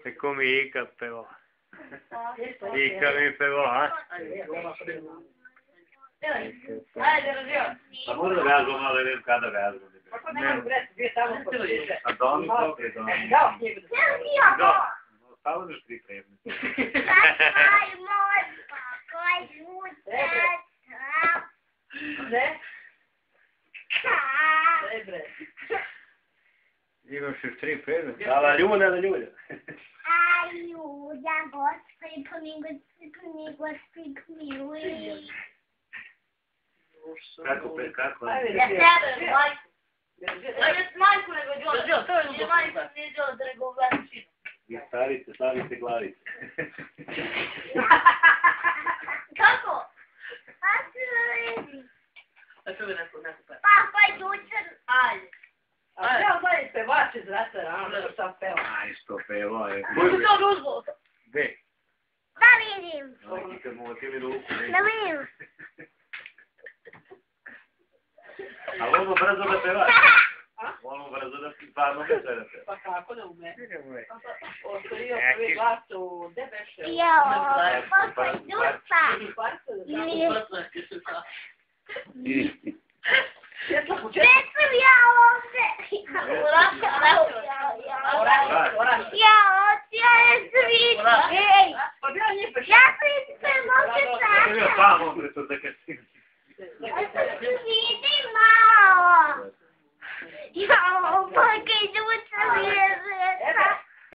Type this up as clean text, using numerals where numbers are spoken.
È come Ica però. Ica mi però, Amore caso ma vedere cada caso. Adonno che sono. No, stavo nel strip. Dico sul strip, Dalla luna, alla luna. Aiuta, Господи, помилуй, Господи, помилуй. Како per како. I stavite glavice. Kako? Papa, jučer. Ajde. A treba dalje pevač iz restorana, što sam peva. Aj, što pevo je. Gde? Da vidim. Kad mu otili ruku. Da vidim. A ono brzo da pevaš. Ono brzo da stvarno ne sve da pevaš. Pa kako ne ume? Idemo. Ostavio prvi glas u Debeše. Jao, papa, juča. Gdje sam ja ovdje?